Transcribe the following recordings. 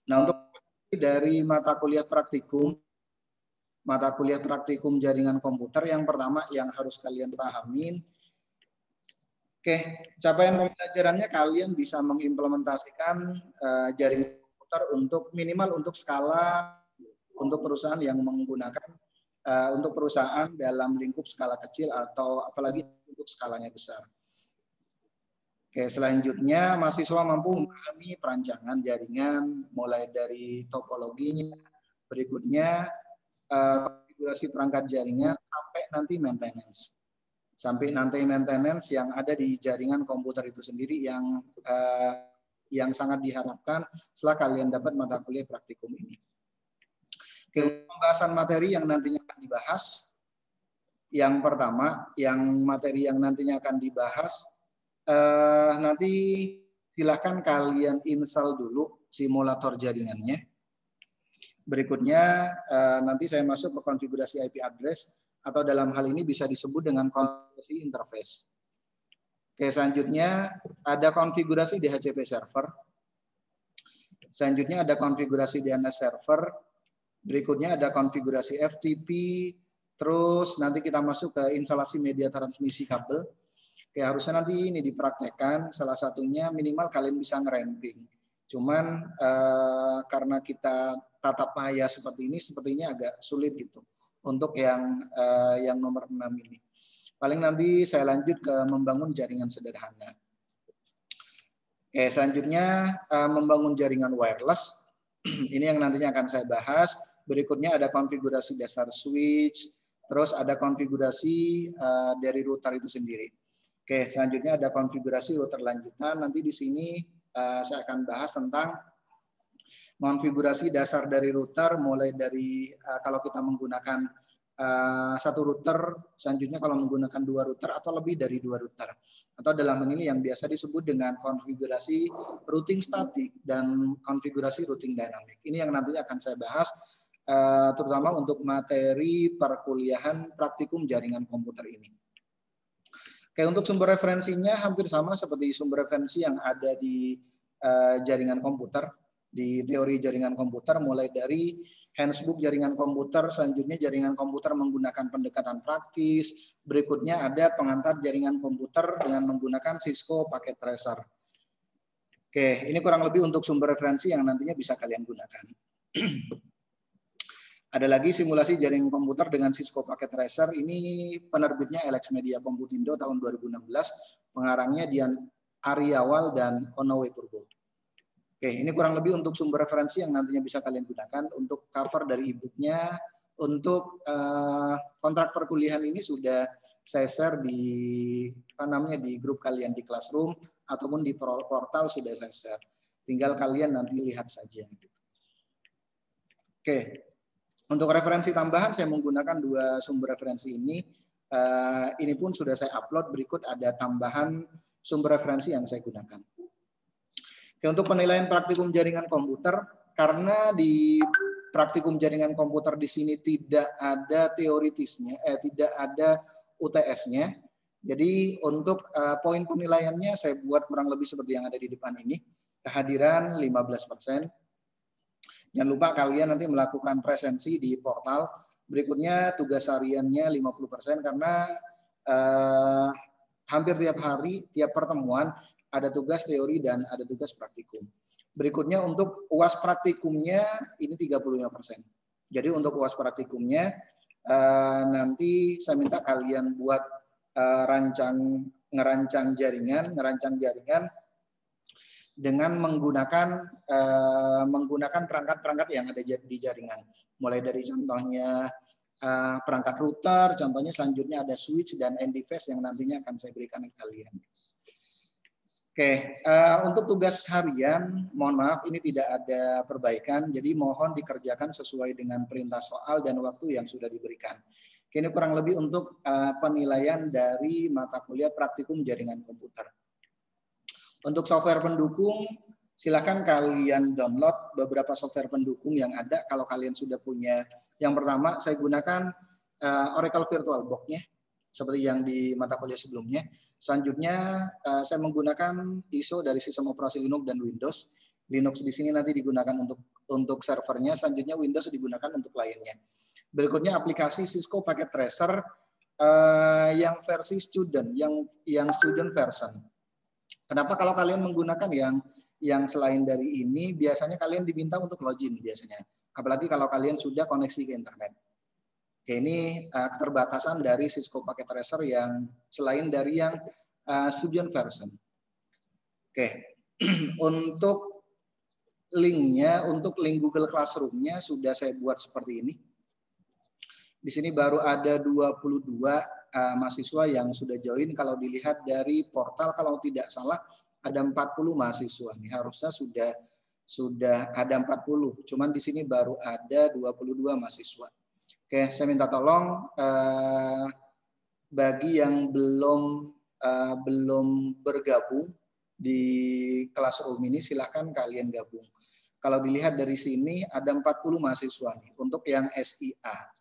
Nah, untuk dari mata kuliah praktikum jaringan komputer, yang pertama yang harus kalian pahamin, capaian pembelajarannya kalian bisa mengimplementasikan jaringan komputer untuk minimal untuk skala untuk perusahaan yang menggunakan untuk perusahaan dalam lingkup skala kecil atau apalagi untuk skalanya besar. Selanjutnya mahasiswa mampu memahami perancangan jaringan mulai dari topologinya, berikutnya konfigurasi perangkat jaringan sampai nanti maintenance. Yang ada di jaringan komputer itu sendiri yang sangat diharapkan setelah kalian dapat mata kuliah praktikum ini. Pembahasan materi yang nantinya akan dibahas. Yang pertama, yang materi yang nantinya akan dibahas, nanti silakan kalian install dulu simulator jaringannya. Berikutnya nanti saya masuk ke konfigurasi IP address atau dalam hal ini bisa disebut dengan konfigurasi interface. Selanjutnya ada konfigurasi DHCP server. Selanjutnya ada konfigurasi DNS server. Berikutnya ada konfigurasi FTP. Terus nanti kita masuk ke instalasi media transmisi kabel. Harusnya nanti ini dipraktekkan, salah satunya minimal kalian bisa ngeramping. Cuman karena kita tatap maya seperti ini, sepertinya agak sulit gitu untuk yang nomor 6 ini. Paling nanti saya lanjut ke membangun jaringan sederhana. Selanjutnya membangun jaringan wireless. Ini yang nantinya akan saya bahas. Berikutnya ada konfigurasi dasar switch, terus ada konfigurasi dari router itu sendiri. Selanjutnya ada konfigurasi router lanjutan. Nanti di sini saya akan bahas tentang konfigurasi dasar dari router, mulai dari kalau kita menggunakan satu router, selanjutnya kalau menggunakan 2 router atau lebih dari 2 router. Atau dalam ini yang biasa disebut dengan konfigurasi routing static dan konfigurasi routing dynamic. Ini yang nantinya akan saya bahas, terutama untuk materi perkuliahan praktikum jaringan komputer ini. Untuk sumber referensinya hampir sama seperti sumber referensi yang ada di jaringan komputer, di teori jaringan komputer, mulai dari handbook jaringan komputer, selanjutnya jaringan komputer menggunakan pendekatan praktis, berikutnya ada pengantar jaringan komputer dengan menggunakan Cisco Packet Tracer. Ini kurang lebih untuk sumber referensi yang nantinya bisa kalian gunakan. Ada lagi simulasi jaringan komputer dengan Cisco Packet Tracer. Ini penerbitnya Alex Media Komputindo tahun 2016. Pengarangnya Dian Ariawal dan Onowe Purbo. Ini kurang lebih untuk sumber referensi yang nantinya bisa kalian gunakan. Untuk cover dari e-booknya, untuk kontrak perkuliahan ini sudah saya share di di grup kalian di Classroom ataupun di portal sudah saya share. Tinggal kalian nanti lihat saja. Untuk referensi tambahan saya menggunakan 2 sumber referensi ini. Ini pun sudah saya upload. Berikut ada tambahan sumber referensi yang saya gunakan. Untuk penilaian praktikum jaringan komputer, karena di praktikum jaringan komputer di sini tidak ada teoritisnya, tidak ada UTS-nya. Jadi untuk poin penilaiannya saya buat kurang lebih seperti yang ada di depan ini. Kehadiran 15%. Jangan lupa kalian nanti melakukan presensi di portal. Berikutnya tugas hariannya 50% karena hampir tiap hari, tiap pertemuan ada tugas teori dan ada tugas praktikum. Berikutnya untuk UAS praktikumnya ini 35%. Jadi untuk UAS praktikumnya nanti saya minta kalian buat ngerancang jaringan dengan menggunakan perangkat-perangkat yang ada di jaringan. Mulai dari contohnya perangkat router, contohnya selanjutnya ada switch dan end device yang nantinya akan saya berikan ke kalian. Untuk tugas harian, mohon maaf ini tidak ada perbaikan, jadi mohon dikerjakan sesuai dengan perintah soal dan waktu yang sudah diberikan. Ini kurang lebih untuk penilaian dari mata kuliah praktikum jaringan komputer. Untuk software pendukung, silakan kalian download beberapa software pendukung yang ada. Kalau kalian sudah punya, yang pertama saya gunakan Oracle VirtualBox-nya, seperti yang di mata kuliah sebelumnya. Selanjutnya saya menggunakan ISO dari sistem operasi Linux dan Windows. Linux di sini nanti digunakan untuk servernya, selanjutnya Windows digunakan untuk kliennya. Berikutnya aplikasi Cisco Packet Tracer yang versi student, yang student version. Kenapa kalau kalian menggunakan yang selain dari ini, biasanya kalian diminta untuk login biasanya. Apalagi kalau kalian sudah koneksi ke internet. Oke, ini keterbatasan dari Cisco Packet Tracer yang selain dari yang student version. Oke, untuk linknya, untuk link Google Classroom-nya sudah saya buat seperti ini. Di sini baru ada 22 mahasiswa yang sudah join. Kalau dilihat dari portal, kalau tidak salah ada 40 mahasiswa. Nih, harusnya sudah ada 40. Cuman di sini baru ada 22 mahasiswa. Oke, saya minta tolong bagi yang belum bergabung di Classroom ini, silahkan kalian gabung. Kalau dilihat dari sini ada 40 mahasiswa nih untuk yang SIA.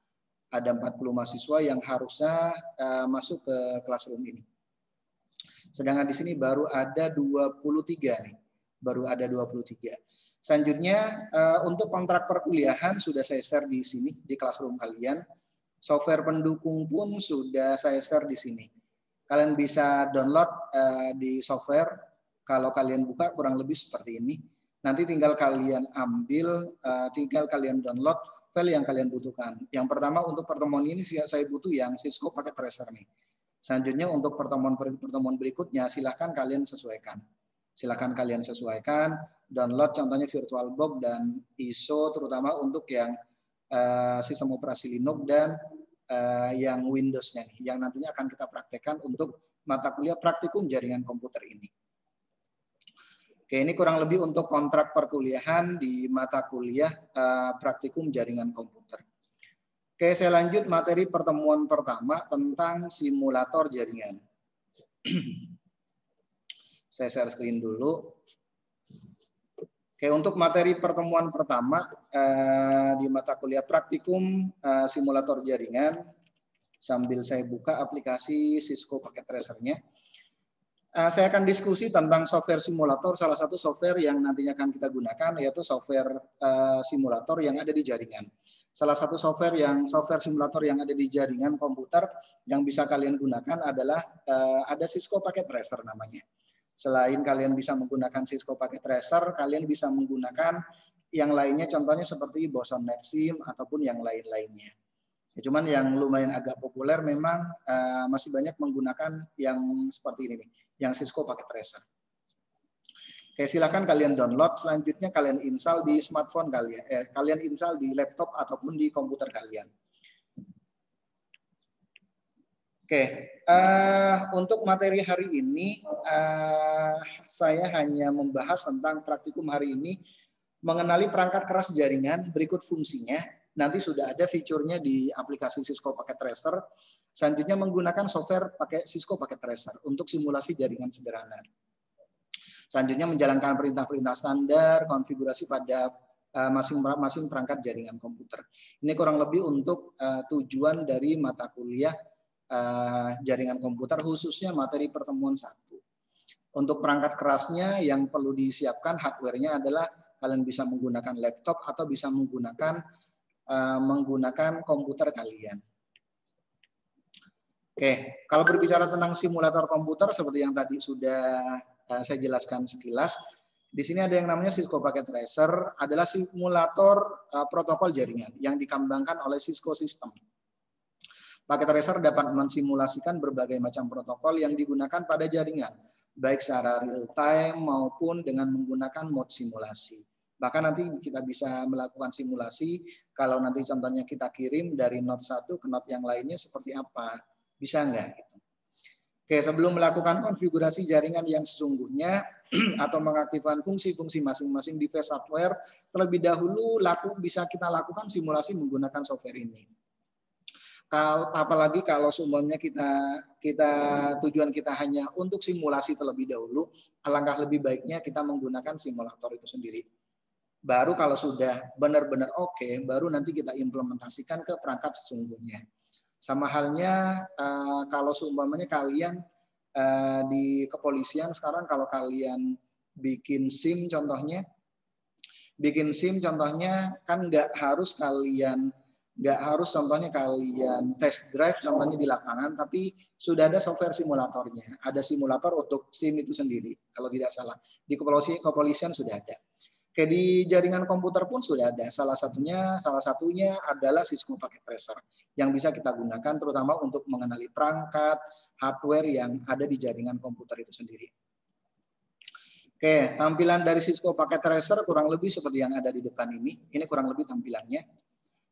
Ada 40 mahasiswa yang harusnya masuk ke Classroom ini. Sedangkan di sini baru ada 23 nih. Baru ada 23. Selanjutnya untuk kontrak perkuliahan sudah saya share di sini di Classroom kalian. Software pendukung pun sudah saya share di sini. Kalian bisa download di software. Kalau kalian buka kurang lebih seperti ini. Nanti tinggal kalian ambil, tinggal kalian download file yang kalian butuhkan. Yang pertama untuk pertemuan ini saya butuh yang Cisco Packet Tracer nih. Selanjutnya untuk pertemuan berikutnya silahkan kalian sesuaikan. Silahkan kalian sesuaikan, download contohnya VirtualBox dan ISO terutama untuk yang sistem operasi Linux dan yang Windows-nya nih, yang nantinya akan kita praktekkan untuk mata kuliah praktikum jaringan komputer ini. Oke, ini kurang lebih untuk kontrak perkuliahan di mata kuliah praktikum jaringan komputer. Oke, saya lanjut materi pertemuan pertama tentang simulator jaringan. Saya share screen dulu. Oke, untuk materi pertemuan pertama di mata kuliah praktikum simulator jaringan, sambil saya buka aplikasi Cisco Packet Tracer-nya. Saya akan diskusi tentang software simulator, salah satu software yang nantinya akan kita gunakan yaitu software simulator yang ada di jaringan. Salah satu software simulator yang ada di jaringan komputer yang bisa kalian gunakan adalah ada Cisco Packet Tracer namanya. Selain kalian bisa menggunakan Cisco Packet Tracer, kalian bisa menggunakan yang lainnya, contohnya seperti Boson NetSim ataupun yang lain-lainnya. Cuman yang lumayan agak populer memang masih banyak menggunakan yang seperti ini nih, yang Cisco Packet Tracer. Oke, silakan kalian download. Selanjutnya kalian install di smartphone kalian, kalian install di laptop ataupun di komputer kalian. Oke, untuk materi hari ini saya hanya membahas tentang praktikum hari ini, mengenali perangkat keras jaringan, berikut fungsinya. Nanti sudah ada fiturnya di aplikasi Cisco Packet Tracer. Selanjutnya menggunakan software pakai Cisco Packet Tracer untuk simulasi jaringan sederhana. Selanjutnya menjalankan perintah-perintah standar, konfigurasi pada masing-masing perangkat jaringan komputer. Ini kurang lebih untuk tujuan dari mata kuliah jaringan komputer, khususnya materi pertemuan 1. Untuk perangkat kerasnya yang perlu disiapkan hardware-nya adalah kalian bisa menggunakan laptop atau bisa menggunakan komputer kalian. Oke, kalau berbicara tentang simulator komputer seperti yang tadi sudah saya jelaskan sekilas, di sini ada yang namanya Cisco Packet Tracer, adalah simulator protokol jaringan yang dikembangkan oleh Cisco System. Packet Tracer dapat mensimulasikan berbagai macam protokol yang digunakan pada jaringan, baik secara real time maupun dengan menggunakan mode simulasi. Bahkan nanti kita bisa melakukan simulasi kalau nanti contohnya kita kirim dari node 1 ke node yang lainnya seperti apa. Bisa enggak? Oke, sebelum melakukan konfigurasi jaringan yang sesungguhnya atau mengaktifkan fungsi-fungsi masing-masing device hardware, terlebih dahulu bisa kita lakukan simulasi menggunakan software ini. Apalagi kalau semuanya tujuan kita hanya untuk simulasi terlebih dahulu, alangkah lebih baiknya kita menggunakan simulator itu sendiri. Baru kalau sudah benar-benar oke, baru nanti kita implementasikan ke perangkat sesungguhnya. Sama halnya kalau seumpamanya kalian di kepolisian sekarang, kalau kalian bikin SIM contohnya, Bikin SIM contohnya kan nggak harus contohnya kalian test drive contohnya di lapangan, tapi sudah ada software simulatornya. Ada simulator untuk SIM itu sendiri kalau tidak salah. Di kepolisian sudah ada. Oke, di jaringan komputer pun sudah ada. Salah satunya adalah Cisco Packet Tracer yang bisa kita gunakan terutama untuk mengenali perangkat hardware yang ada di jaringan komputer itu sendiri. Oke, tampilan dari Cisco Packet Tracer kurang lebih seperti yang ada di depan ini. Ini kurang lebih tampilannya.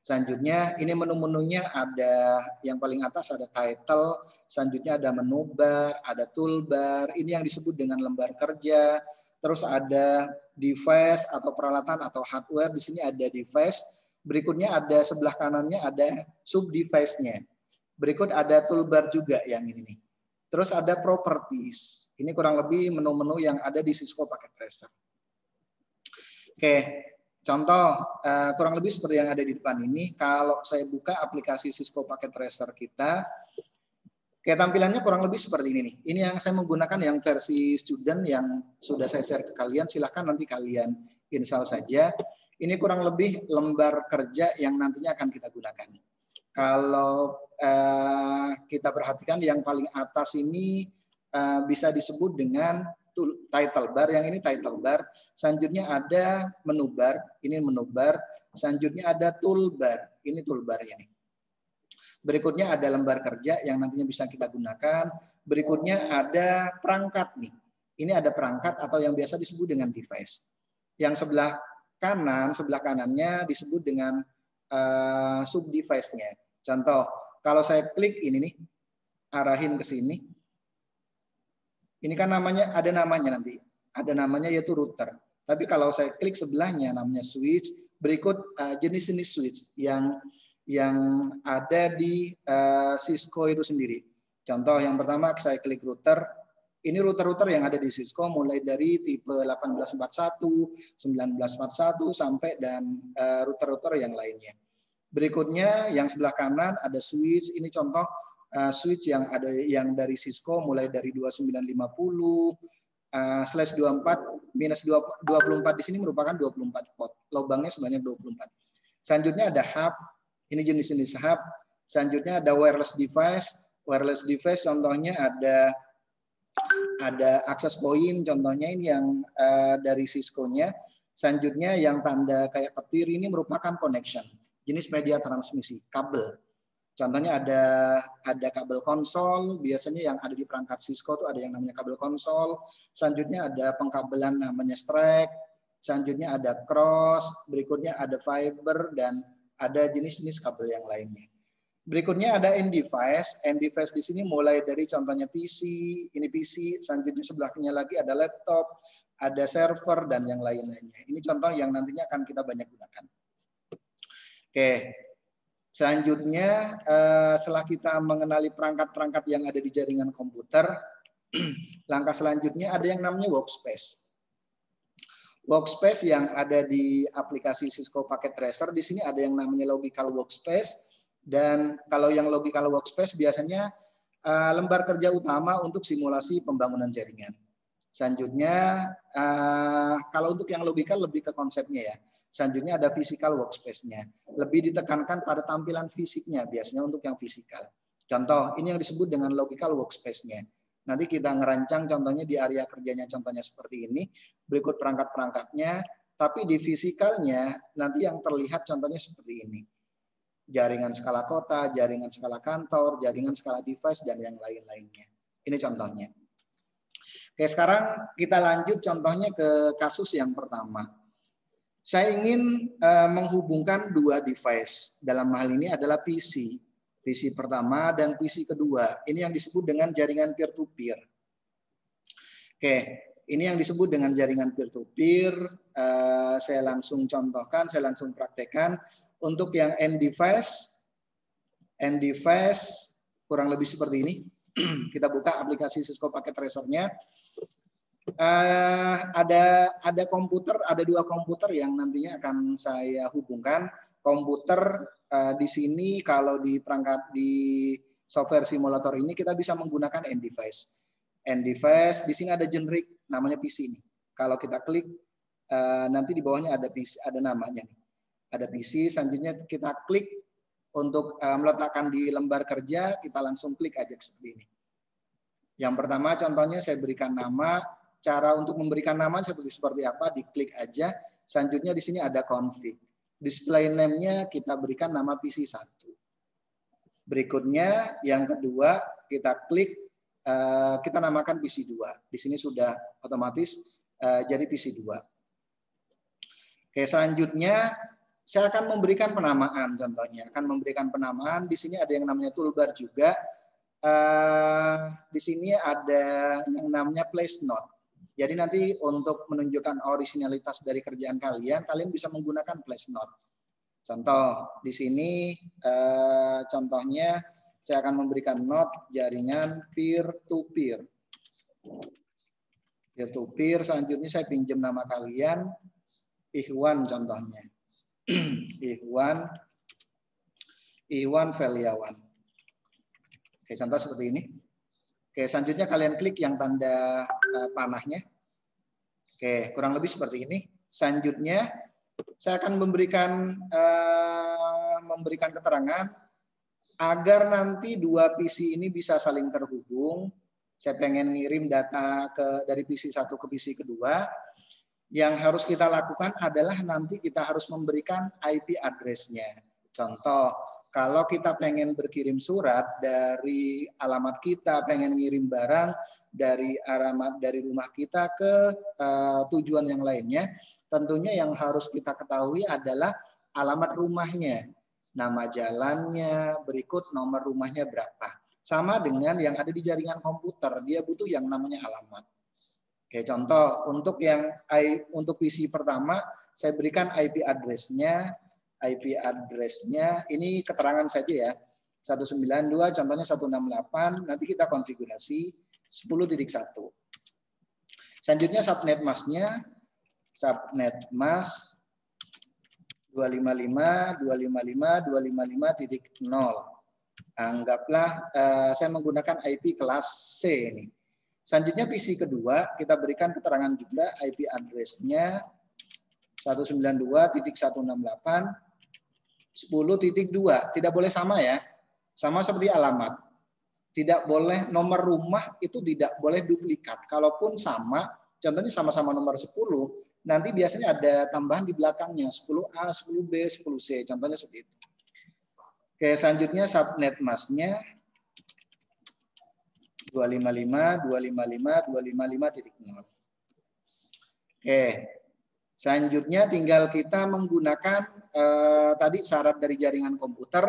Selanjutnya, ini menu-menunya ada yang paling atas ada title, selanjutnya ada menu bar, ada toolbar, ini yang disebut dengan lembar kerja, terus ada device atau peralatan atau hardware, di sini ada device, berikutnya ada sebelah kanannya ada sub device-nya. Berikut ada toolbar juga yang ini nih. Terus ada properties. Ini kurang lebih menu-menu yang ada di Cisco Packet Tracer. Oke, contoh kurang lebih seperti yang ada di depan ini. Kalau saya buka aplikasi Cisco Packet Tracer kita, kayak tampilannya kurang lebih seperti ini nih. Ini yang saya menggunakan yang versi student yang sudah saya share ke kalian. Silahkan nanti kalian install saja. Ini kurang lebih lembar kerja yang nantinya akan kita gunakan. Kalau kita perhatikan yang paling atas ini bisa disebut dengan title bar, yang ini title bar. Selanjutnya ada menu bar, ini menu bar. Selanjutnya ada toolbar, ini toolbarnya nih. Berikutnya ada lembar kerja yang nantinya bisa kita gunakan. Berikutnya ada perangkat nih. Ini ada perangkat atau yang biasa disebut dengan device. Yang sebelah kanannya disebut dengan sub device-nya. Contoh, kalau saya klik ini nih, arahin ke sini. Ini kan ada namanya nanti. Ada namanya yaitu router. Tapi kalau saya klik sebelahnya namanya switch, berikut jenis-jenis switch yang ada di Cisco itu sendiri. Contoh yang pertama saya klik router. Ini router-router yang ada di Cisco mulai dari tipe 1841, 1941 sampai dan router-router yang lainnya. Berikutnya yang sebelah kanan ada switch. Ini contoh switch yang ada yang dari Cisco mulai dari 2950/24 minus 24 di sini merupakan 24 port. Lubangnya sebanyak 24. Selanjutnya ada hub. Ini jenis-jenis hub. Selanjutnya ada wireless device. Wireless device contohnya ada access point, contohnya ini yang dari Cisco-nya. Selanjutnya yang tanda kayak petir ini merupakan connection. Jenis media transmisi, kabel. Contohnya ada kabel konsol, biasanya yang ada di perangkat Cisco itu ada yang namanya kabel konsol. Selanjutnya ada pengkabelan namanya strap. Selanjutnya ada cross, berikutnya ada fiber, dan ada jenis-jenis kabel yang lainnya. Berikutnya ada end device. End device di sini mulai dari contohnya PC, ini PC, selanjutnya sebelahnya lagi ada laptop, ada server, dan yang lain-lainnya. Ini contoh yang nantinya akan kita banyak gunakan. Oke. Selanjutnya, setelah kita mengenali perangkat-perangkat yang ada di jaringan komputer, langkah selanjutnya ada yang namanya workspace. Workspace yang ada di aplikasi Cisco Packet Tracer, di sini ada yang namanya logical workspace, dan kalau yang logical workspace biasanya lembar kerja utama untuk simulasi pembangunan jaringan. Selanjutnya, kalau untuk yang logical lebih ke konsepnya ya. Selanjutnya ada physical workspace-nya. Lebih ditekankan pada tampilan fisiknya biasanya untuk yang fisikal. Contoh, ini yang disebut dengan logical workspace-nya. Nanti kita ngerancang contohnya di area kerjanya contohnya seperti ini. Berikut perangkat-perangkatnya. Tapi di fisikalnya nanti yang terlihat contohnya seperti ini. Jaringan skala kota, jaringan skala kantor, jaringan skala device, dan yang lain-lainnya. Ini contohnya. Oke, sekarang kita lanjut contohnya ke kasus yang pertama. Saya ingin menghubungkan dua device. Dalam hal ini adalah PC. PC pertama dan PC kedua. Ini yang disebut dengan jaringan peer-to-peer. Oke, ini yang disebut dengan jaringan peer-to-peer. Saya langsung contohkan, saya langsung praktekkan. Untuk yang end device kurang lebih seperti ini. Kita buka aplikasi Cisco Packet Tracer-nya. Ada komputer, ada dua komputer yang nantinya akan saya hubungkan. Komputer di sini kalau di perangkat di software simulator ini kita bisa menggunakan end device. End device di sini ada generic namanya PC ini. Kalau kita klik nanti di bawahnya ada PC, ada namanya. Ada PC, selanjutnya kita klik untuk meletakkan di lembar kerja, kita langsung klik aja seperti ini. Yang pertama contohnya saya berikan nama, cara untuk memberikan nama seperti apa, diklik aja. Selanjutnya di sini ada config. Display name-nya kita berikan nama PC1. Berikutnya yang kedua kita klik, kita namakan PC2. Di sini sudah otomatis jadi PC2. Oke, selanjutnya saya akan memberikan penamaan, contohnya akan memberikan penamaan. Di sini ada yang namanya toolbar juga. Di sini ada yang namanya place note. Jadi nanti untuk menunjukkan originalitas dari kerjaan kalian, kalian bisa menggunakan place note. Contoh di sini, contohnya saya akan memberikan note jaringan peer-to-peer. Peer-to-peer, selanjutnya saya pinjam nama kalian, Ikhwan contohnya. Ikhwan Veliawan. Oke, contoh seperti ini. Oke, selanjutnya kalian klik yang tanda panahnya. Oke, kurang lebih seperti ini. Selanjutnya saya akan memberikan keterangan agar nanti dua PC ini bisa saling terhubung. Saya pengen ngirim data dari PC satu ke PC kedua. Yang harus kita lakukan adalah nanti kita harus memberikan IP address-nya. Contoh, kalau kita pengen berkirim surat dari alamat kita, pengen ngirim barang dari alamat dari rumah kita ke tujuan yang lainnya, tentunya yang harus kita ketahui adalah alamat rumahnya, nama jalannya, berikut nomor rumahnya berapa. Sama dengan yang ada di jaringan komputer, dia butuh yang namanya alamat. Oke, contoh untuk PC pertama saya berikan IP address-nya. IP address-nya ini keterangan saja ya. 192 contohnya 168, nanti kita konfigurasi 10.1. Selanjutnya subnet mask-nya, subnet mask 255.255.255.0. Anggaplah saya menggunakan IP kelas C ini. Selanjutnya PC kedua kita berikan keterangan juga IP address-nya 192.168 10.2. Tidak boleh sama ya. Sama seperti alamat. Tidak boleh nomor rumah itu tidak boleh duplikat. Kalaupun sama, contohnya sama-sama nomor 10, nanti biasanya ada tambahan di belakangnya 10A, 10B, 10C. Contohnya seperti itu. Oke, selanjutnya subnet mask-nya 255.255.255.0. Oke. Selanjutnya tinggal kita menggunakan tadi syarat dari jaringan komputer,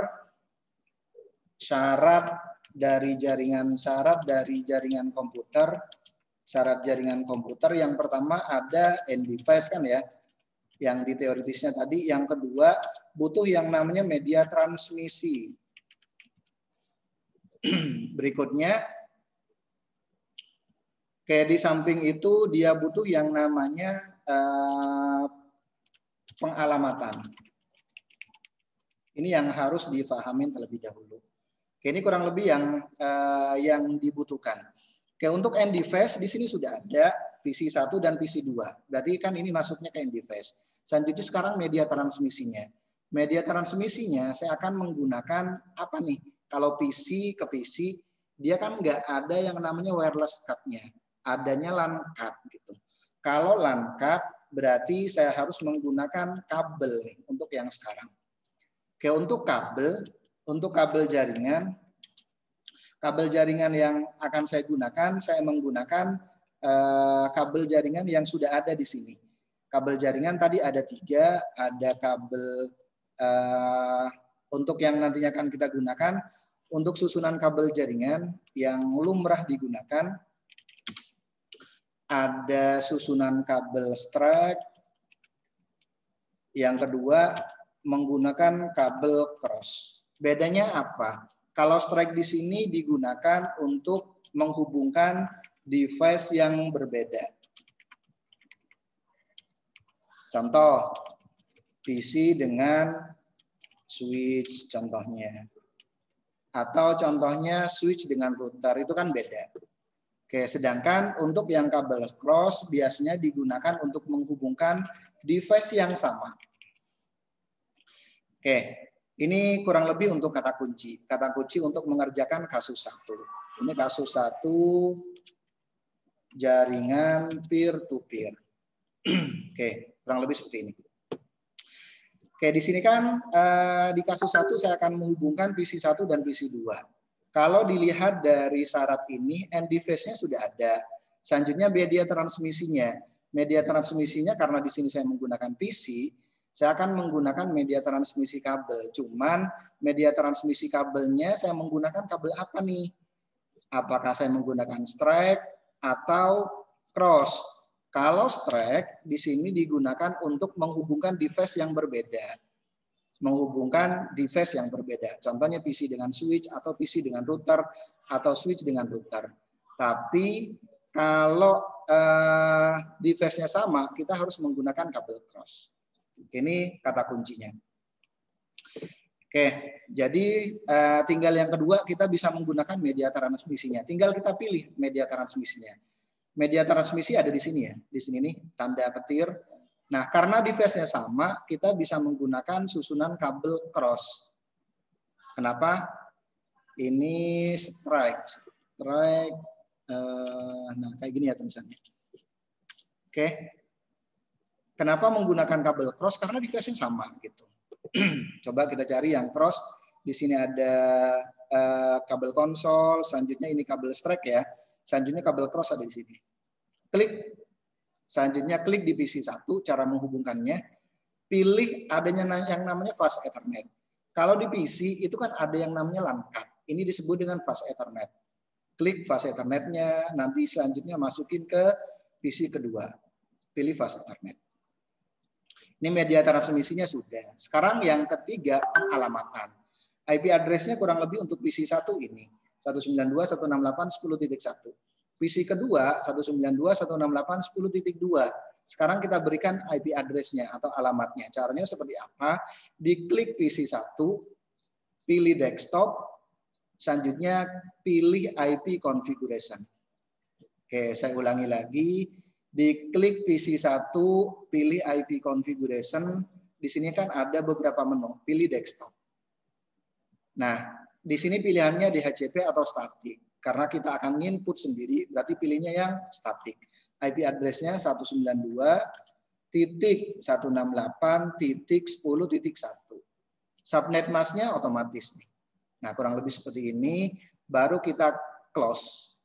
syarat jaringan komputer yang pertama ada end device kan ya, yang di teoritisnya tadi. Yang kedua butuh yang namanya media transmisi. Berikutnya, kayak di samping itu dia butuh yang namanya pengalamatan. Ini yang harus difahamin terlebih dahulu. Oke, ini kurang lebih yang dibutuhkan. Oke, untuk end device di sini sudah ada PC1 dan PC2. Berarti kan ini masuknya ke end device. Selanjutnya sekarang media transmisinya. Media transmisinya saya akan menggunakan apa nih? Kalau PC ke PC, dia kan nggak ada yang namanya wireless card-nya. Adanya LAN card gitu. Kalau LAN card berarti saya harus menggunakan kabel nih, untuk yang sekarang. Oke, untuk kabel jaringan yang akan saya gunakan, saya menggunakan kabel jaringan yang sudah ada di sini. Kabel jaringan tadi ada 3, ada kabel untuk yang nantinya akan kita gunakan. Untuk susunan kabel jaringan yang lumrah digunakan, ada susunan kabel strike. Yang kedua menggunakan kabel cross. Bedanya apa? Kalau strike di sini digunakan untuk menghubungkan device yang berbeda. Contoh PC dengan switch contohnya. Atau contohnya switch dengan router, itu kan beda. Oke, sedangkan untuk yang kabel cross biasanya digunakan untuk menghubungkan device yang sama. Oke, ini kurang lebih untuk kata kunci. Kata kunci untuk mengerjakan kasus 1. Ini kasus 1 jaringan peer-to-peer. Oke, kurang lebih seperti ini. Oke, di sini kan di kasus 1 saya akan menghubungkan PC 1 dan PC 2. Kalau dilihat dari syarat ini, end device-nya sudah ada. Selanjutnya media transmisinya. Media transmisinya karena di sini saya menggunakan PC, saya akan menggunakan media transmisi kabel. Cuman media transmisi kabelnya saya menggunakan kabel apa nih? Apakah saya menggunakan strap atau cross? Kalau strap di sini digunakan untuk menghubungkan device yang berbeda. Menghubungkan device yang berbeda. Contohnya PC dengan switch atau PC dengan router atau switch dengan router. Tapi kalau device-nya sama, kita harus menggunakan kabel cross. Ini kata kuncinya. Oke, jadi tinggal yang kedua kita bisa menggunakan media transmisinya. Tinggal kita pilih media transmisinya. Media transmisi ada di sini ya. Di sini nih tanda petir. Nah, karena device-nya sama, kita bisa menggunakan susunan kabel cross. Kenapa? Ini strike. Nah, kayak gini ya tulisannya. Oke. Kenapa menggunakan kabel cross? Karena device-nya sama gitu. Coba kita cari yang cross. Di sini ada kabel konsol. Selanjutnya ini kabel strike ya. Selanjutnya kabel cross ada di sini. Klik. Selanjutnya klik di PC 1, cara menghubungkannya. Pilih adanya yang namanya fast Ethernet. Kalau di PC itu kan ada yang namanya LAN card. Ini disebut dengan fast Ethernet. Klik fast Ethernet-nya, nanti selanjutnya masukin ke PC kedua. Pilih fast Ethernet. Ini media transmisinya sudah. Sekarang yang ketiga, pengalamatan. IP address-nya kurang lebih untuk PC 1 ini. 192.168.10.1. PC kedua 192.168.10.2. Sekarang kita berikan IP address-nya atau alamatnya. Caranya seperti apa? Diklik PC 1, pilih desktop, selanjutnya pilih IP configuration. Oke, saya ulangi lagi. Diklik PC 1, pilih IP configuration. Di sini kan ada beberapa menu. Pilih desktop. Nah, di sini pilihannya DHCP atau static. Karena kita akan input sendiri, berarti pilihnya yang static. IP address-nya 192.168.10.1. Subnet mask-nya otomatis nih. Nah, kurang lebih seperti ini. Baru kita close.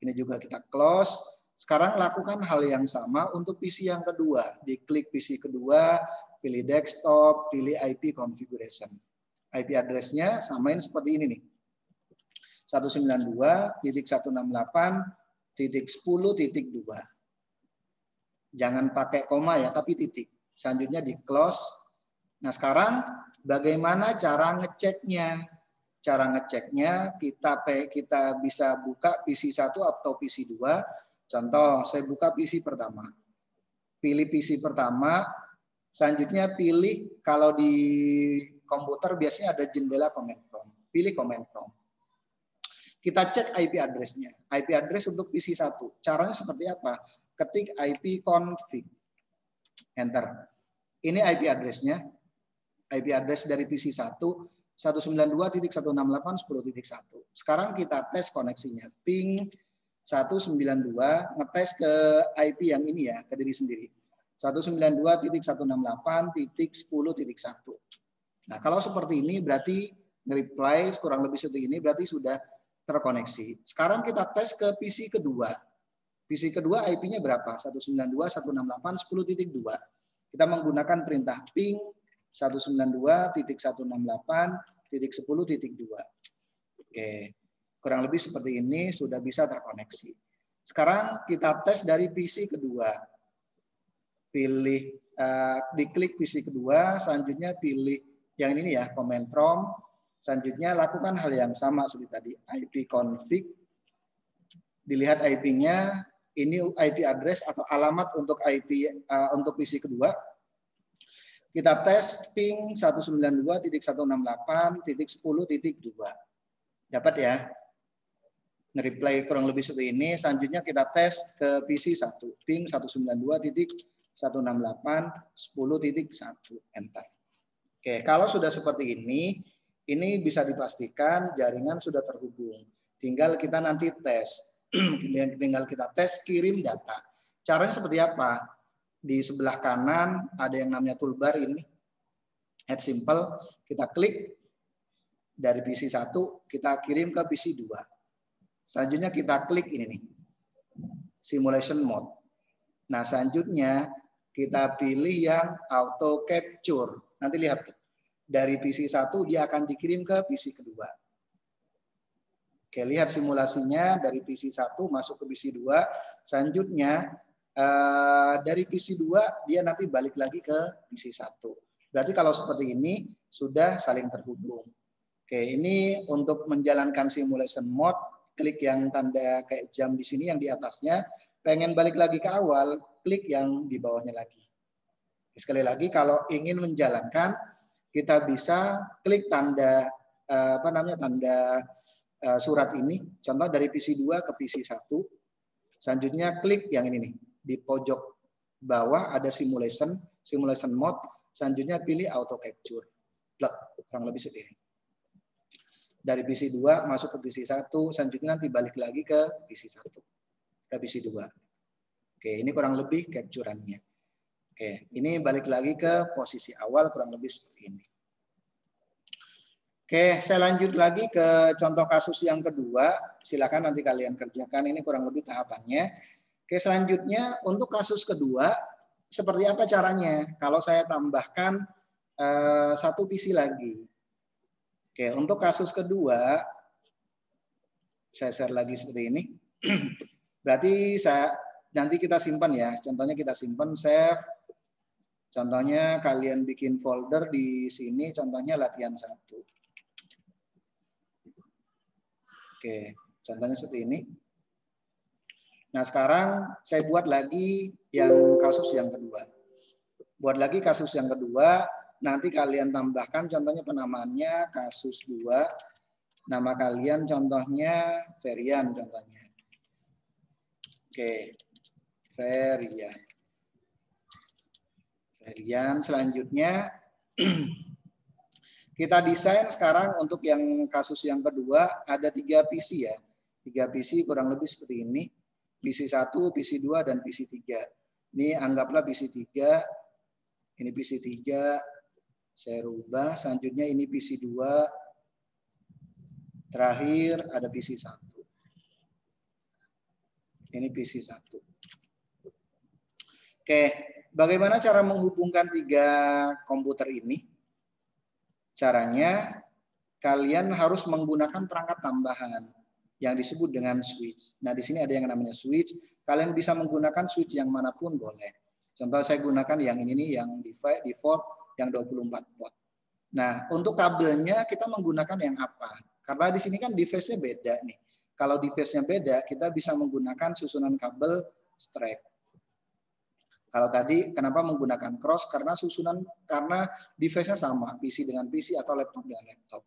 Ini juga kita close. Sekarang lakukan hal yang sama untuk PC yang kedua. Diklik PC kedua, pilih desktop, pilih IP configuration. IP address-nya samain seperti ini nih. 192.168.10.2. Jangan pakai koma ya, tapi titik. Selanjutnya di close. Nah, sekarang bagaimana cara ngeceknya? Cara ngeceknya kita bisa buka PC 1 atau PC 2. Contoh, saya buka PC pertama. Pilih PC pertama, selanjutnya pilih kalau di komputer biasanya ada jendela command prompt. Pilih command prompt. Kita cek IP address-nya. IP address untuk PC 1. Caranya seperti apa? Ketik IP config. Enter. Ini IP address-nya. IP address dari PC 1 192.168.10.1. Sekarang kita tes koneksinya. Ping 192 ngetes ke IP yang ini ya, ke diri sendiri. 192.168.10.1. Nah, kalau seperti ini berarti nge-reply kurang lebih seperti ini berarti sudah terkoneksi. Sekarang kita tes ke PC kedua. PC kedua IP-nya berapa? 192.168.10.2. Kita menggunakan perintah ping 192.168.10.2. Oke. Kurang lebih seperti ini sudah bisa terkoneksi. Sekarang kita tes dari PC kedua. Pilih diklik PC kedua, selanjutnya pilih yang ini ya, command prompt. Selanjutnya lakukan hal yang sama seperti tadi, IP config. Dilihat IP-nya, ini IP address atau alamat untuk IP untuk PC kedua. Kita tes ping 192.168.10.2. Dapat ya? nge-reply kurang lebih seperti ini. Selanjutnya kita tes ke PC 1, ping 192.168.10.1, enter. Oke, kalau sudah seperti ini bisa dipastikan jaringan sudah terhubung. Tinggal kita nanti tes. Tinggal kita tes, kirim data. Caranya seperti apa? Di sebelah kanan ada yang namanya toolbar ini. Add simple, kita klik dari PC 1, kita kirim ke PC 2. Selanjutnya kita klik ini nih, simulation mode. Nah, selanjutnya kita pilih yang auto capture. Nanti lihat dari PC 1 dia akan dikirim ke PC kedua. Oke, lihat simulasinya dari PC 1 masuk ke PC 2. Selanjutnya dari PC 2 dia nanti balik lagi ke PC 1. Berarti kalau seperti ini sudah saling terhubung. Oke, ini untuk menjalankan simulation mode. Klik yang tanda kayak jam di sini yang di atasnya. Pengen balik lagi ke awal, klik yang di bawahnya lagi. Sekali lagi, kalau ingin menjalankan, kita bisa klik tanda tanda surat ini. Contoh dari PC 2 ke PC 1. Selanjutnya klik yang ini nih, di pojok bawah ada simulation mode. Selanjutnya pilih auto capture. Kurang lebih seperti ini. Dari PC 2 masuk ke PC 1, selanjutnya nanti balik lagi ke PC 1, ke PC 2. Oke, ini kurang lebih capture-annya. Oke, ini balik lagi ke posisi awal kurang lebih seperti ini. Oke, saya lanjut lagi ke contoh kasus yang kedua. Silakan nanti kalian kerjakan, ini kurang lebih tahapannya. Oke, selanjutnya untuk kasus kedua, seperti apa caranya? Kalau saya tambahkan satu PC lagi. Oke, untuk kasus kedua, saya share lagi seperti ini. Berarti nanti kita simpan ya. Contohnya kita simpan, save. Contohnya kalian bikin folder di sini, contohnya latihan 1. Oke, contohnya seperti ini. Nah, sekarang saya buat lagi yang kasus yang kedua. Buat lagi kasus yang kedua. Nanti kalian tambahkan contohnya penamaannya kasus 2. Nama kalian contohnya Ferian contohnya. Oke. Ferian. Selanjutnya kita desain sekarang untuk yang kasus yang kedua ada 3 PC ya. 3 PC kurang lebih seperti ini. PC 1, PC 2 dan PC 3. Ini anggaplah PC 3. Ini PC 3. Saya rubah, selanjutnya ini PC 2, terakhir ada PC 1. Ini PC 1. Oke, bagaimana cara menghubungkan 3 komputer ini? Caranya, kalian harus menggunakan perangkat tambahan yang disebut dengan switch. Nah, di sini ada yang namanya switch. Kalian bisa menggunakan switch yang manapun boleh. Contoh saya gunakan yang ini nih, yang default yang 24 volt. Nah, untuk kabelnya kita menggunakan yang apa? Karena di sini kan device-nya beda nih. Kalau device-nya beda, kita bisa menggunakan susunan kabel strap. Kalau tadi kenapa menggunakan cross? Karena device-nya sama, PC dengan PC atau laptop dengan laptop.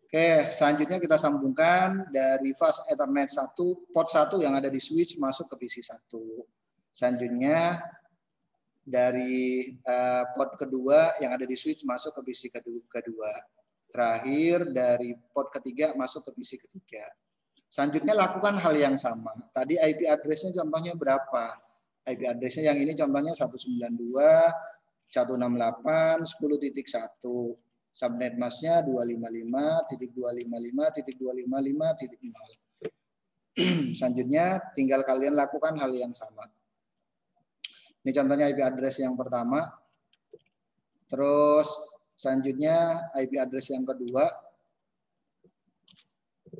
Oke, selanjutnya kita sambungkan dari fast Ethernet 1, port 1 yang ada di switch masuk ke PC 1. Selanjutnya dari port kedua yang ada di switch masuk ke PC kedua. Terakhir dari port ketiga masuk ke PC ketiga. Selanjutnya lakukan hal yang sama. Tadi IP address-nya contohnya berapa? IP address-nya yang ini contohnya 192.168.10.1. Subnet mask-nya 255.255.255.0. Selanjutnya tinggal kalian lakukan hal yang sama. Ini contohnya IP address yang pertama. Terus selanjutnya IP address yang kedua.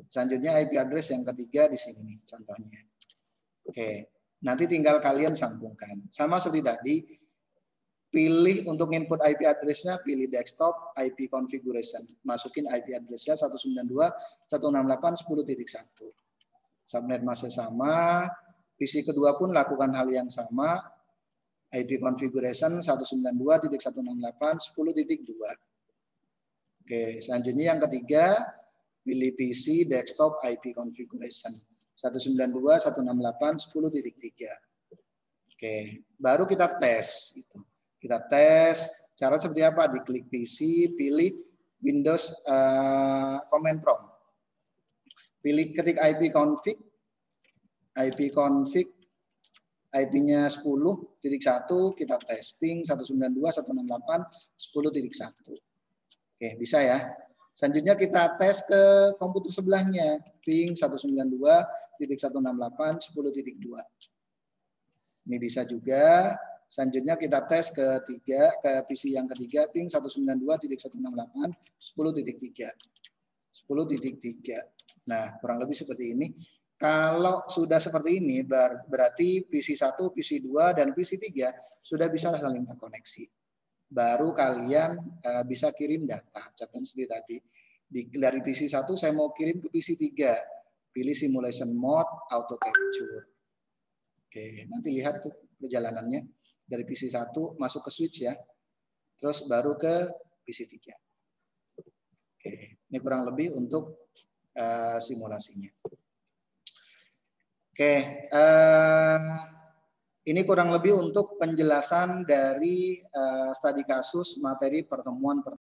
Selanjutnya IP address yang ketiga di sini nih contohnya. Oke, nanti tinggal kalian sambungkan. Sama seperti tadi, pilih untuk input IP address-nya, pilih desktop, IP configuration. Masukin IP address-nya 192.168.10.1. Subnet masih sama. PC kedua pun lakukan hal yang sama. IP configuration 192.168.10.2. Oke, selanjutnya yang ketiga, pilih PC, desktop, IP configuration. 192.168.10.3. Oke, baru kita tes. Kita tes, cara seperti apa? Diklik PC, pilih Windows command prompt. Pilih ketik IP config, IP-nya 10.1, kita tes ping 192.168.10.1. Oke, bisa ya. Selanjutnya kita tes ke komputer sebelahnya, ping 192.168.10.2. Ini bisa juga. Selanjutnya kita tes ke PC yang ketiga, ping 192.168.10.3. 10.3. Nah, kurang lebih seperti ini. Kalau sudah seperti ini, berarti PC1, PC2, dan PC3 sudah bisa saling terkoneksi. Baru kalian bisa kirim data. Contohnya seperti tadi. Dari PC1 saya mau kirim ke PC3. Pilih simulation mode, auto capture. Oke, nanti lihat tuh perjalanannya. Dari PC1 masuk ke switch ya. Terus baru ke PC3. Oke, ini kurang lebih untuk simulasinya. Oke, ini kurang lebih untuk penjelasan dari studi kasus materi pertemuan